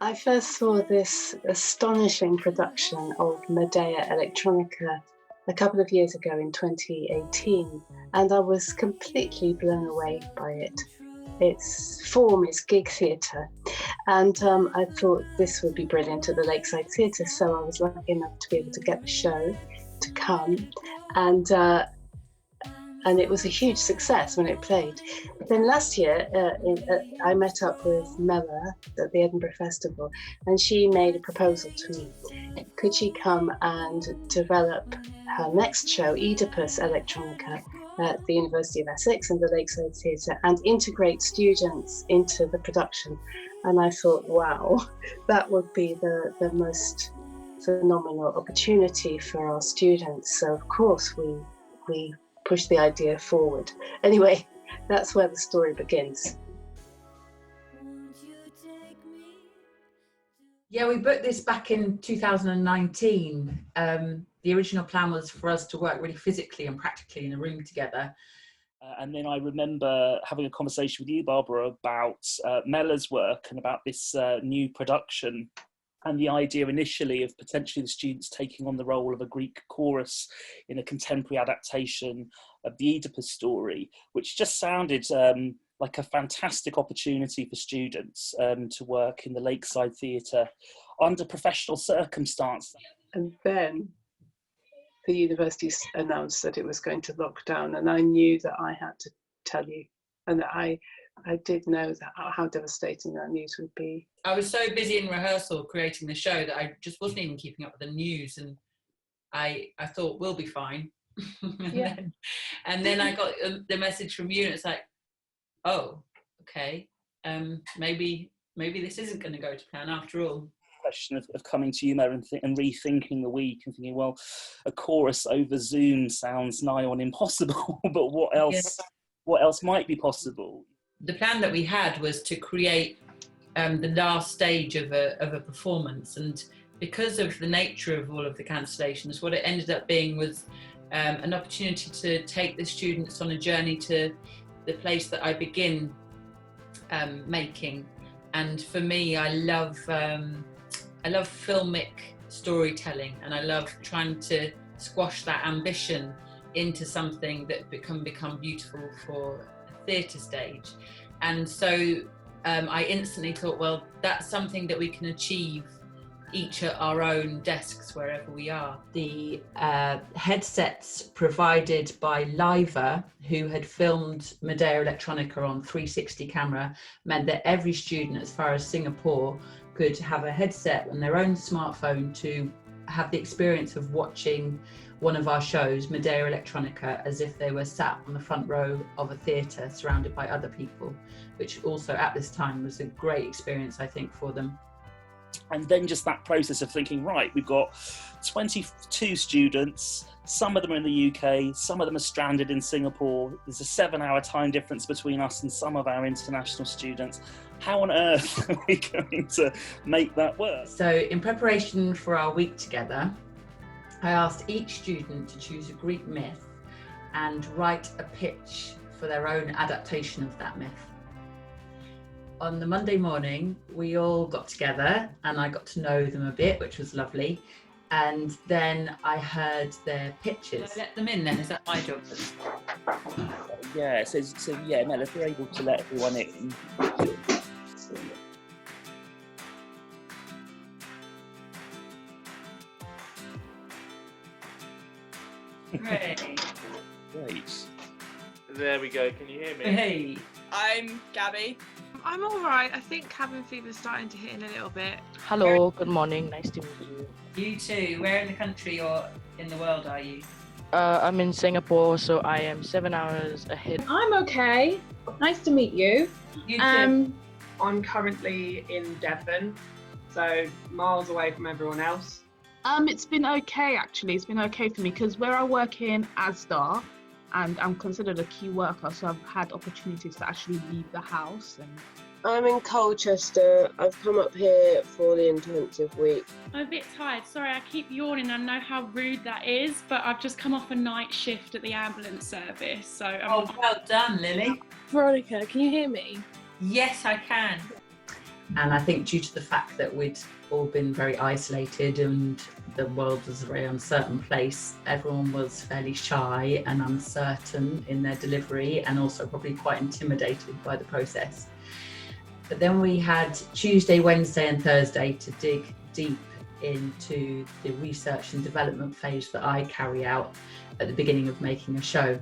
I first saw this astonishing production of Medea Electronica a couple of years ago in 2018, and I was completely blown away by it. Its form is gig theatre, and I thought this would be brilliant at the Lakeside Theatre, so I was lucky enough to be able to get the show to come, and it was a huge success when it played. Then last year, I met up with Mella at the Edinburgh Festival, and she made a proposal to me. Could she come and develop her next show, Oedipus Electronica, at the University of Essex and the Lakeside Theatre, and integrate students into the production? And I thought, wow, that would be the most phenomenal opportunity for our students. So of course we push the idea forward. Anyway, that's where the story begins. Yeah, we booked this back in 2019. The original plan was for us to work really physically and practically in a room together. And then I remember having a conversation with you, Barbara, about Mella's work and about this new production, and the idea initially of potentially the students taking on the role of a Greek chorus in a contemporary adaptation of the Oedipus story, which just sounded like a fantastic opportunity for students to work in the Lakeside Theatre under professional circumstance. And then the university announced that it was going to lock down, and I knew that I had to tell you, and that I did know that how devastating that news would be. I was so busy in rehearsal creating the show that I just wasn't even keeping up with the news, and I thought we'll be fine. and then I got the message from you, and it's like, oh, okay, maybe this isn't going to go to plan after all. Question of coming to you, Mel, and rethinking the week and thinking, well, a chorus over Zoom sounds nigh on impossible, but what else? Yeah. What else might be possible? The plan that we had was to create the last stage of a performance, and because of the nature of all of the cancellations, what it ended up being was an opportunity to take the students on a journey to the place that I begin making. And for me, I love filmic storytelling, and I love trying to squash that ambition into something that can become beautiful for a theatre stage. And so I instantly thought, well, that's something that we can achieve each at our own desks wherever we are. The headsets provided by Liva, who had filmed Medea Electronica on 360 camera, meant that every student as far as Singapore could have a headset on their own smartphone to have the experience of watching one of our shows, Medea Electronica, as if they were sat on the front row of a theatre surrounded by other people, which also at this time was a great experience, I think, for them. And then just that process of thinking, right, we've got 22 students, some of them are in the UK, some of them are stranded in Singapore, there's a 7-hour time difference between us and some of our international students. How on earth are we going to make that work? So in preparation for our week together, I asked each student to choose a Greek myth and write a pitch for their own adaptation of that myth. On the Monday morning, we all got together and I got to know them a bit, which was lovely. And then I heard their pitches. Let them in then, is that my job? Yeah, so yeah, Mel, if you're able to let everyone in. Great. Great. There we go, can you hear me? Hey. I'm Gabby. I'm alright. I think cabin fever's starting to hit in a little bit. Hello, good morning, nice to meet you. You too. Where in the country or in the world are you? I'm in Singapore, so I am 7 hours ahead. I'm okay. Nice to meet you. You too. I'm currently in Devon, so miles away from everyone else. It's been okay actually. It's been okay for me because where I work in Asda, and I'm considered a key worker, so I've had opportunities to actually leave the house. And I'm in Colchester. I've come up here for the intensive week. I'm a bit tired. Sorry, I keep yawning. I know how rude that is, but I've just come off a night shift at the ambulance service. So well done, Lily. Veronica, can you hear me? Yes, I can. And I think due to the fact that we'd all been very isolated and the world was a very uncertain place, everyone was fairly shy and uncertain in their delivery, and also probably quite intimidated by the process. But then we had Tuesday, Wednesday and Thursday to dig deep into the research and development phase that I carry out at the beginning of making a show.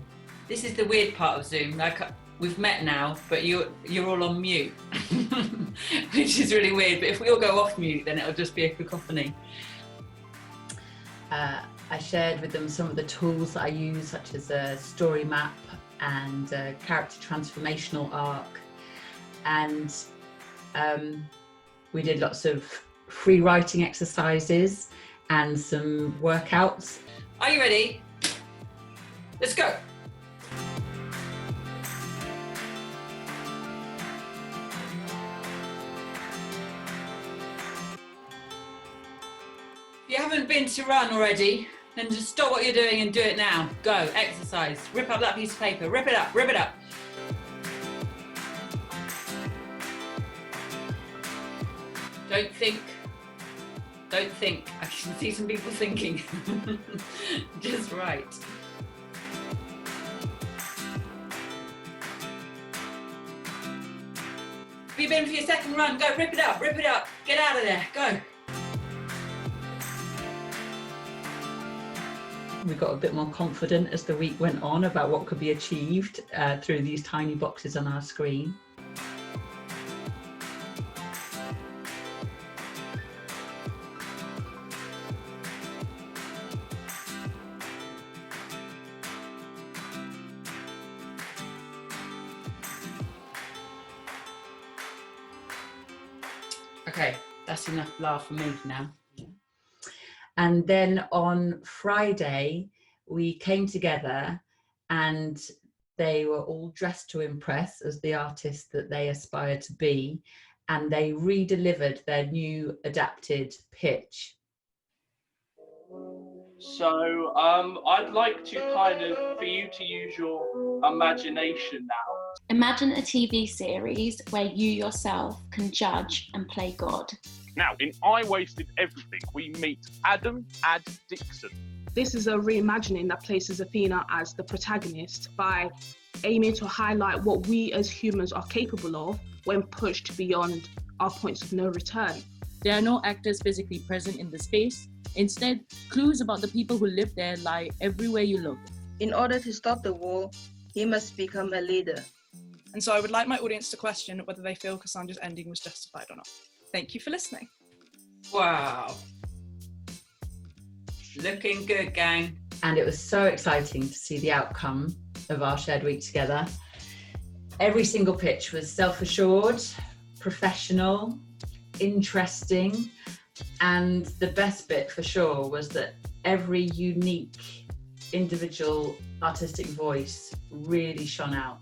This is the weird part of Zoom. Like, we've met now, but you're all on mute, which is really weird. But if we all go off mute, then it'll just be a cacophony. I shared with them some of the tools that I use, such as a story map and a character transformational arc. And we did lots of free writing exercises and some workouts. Are you ready? Let's go. If you haven't been to run already, then just stop what you're doing and do it now. Go, exercise, rip up that piece of paper, rip it up, rip it up. Don't think. I can see some people thinking. Just write. Have you been for your second run? Go, rip it up, get out of there, go. We got a bit more confident as the week went on about what could be achieved through these tiny boxes on our screen. Okay, that's enough laugh for me for now. And then on Friday, we came together and they were all dressed to impress as the artists that they aspire to be. And they re-delivered their new adapted pitch. So I'd like to for you to use your imagination now. Imagine a TV series where you yourself can judge and play God. Now, in I Wasted Everything, we meet Adam Dixon. This is a reimagining that places Athena as the protagonist by aiming to highlight what we as humans are capable of when pushed beyond our points of no return. There are no actors physically present in the space. Instead, clues about the people who live there lie everywhere you look. In order to stop the war, he must become a leader. And so I would like my audience to question whether they feel Cassandra's ending was justified or not. Thank you for listening. Wow. Looking good, gang. And it was so exciting to see the outcome of our shared week together. Every single pitch was self-assured, professional, interesting, and the best bit for sure was that every unique individual artistic voice really shone out.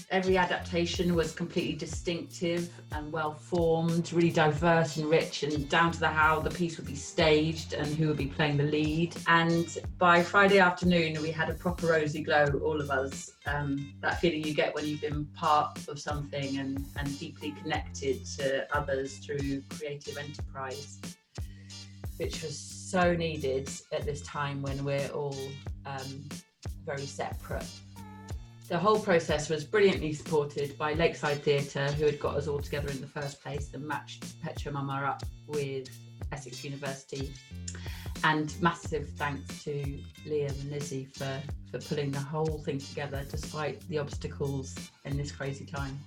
Every adaptation was completely distinctive and well formed, really diverse and rich, and down to how the piece would be staged and who would be playing the lead. And by Friday afternoon, we had a proper rosy glow, all of us. That feeling you get when you've been part of something and deeply connected to others through creative enterprise, which was so needed at this time when we're all very separate. The whole process was brilliantly supported by Lakeside Theatre, who had got us all together in the first place and matched Pecho Mama up with Essex University. And massive thanks to Liam and Lizzie for pulling the whole thing together despite the obstacles in this crazy time.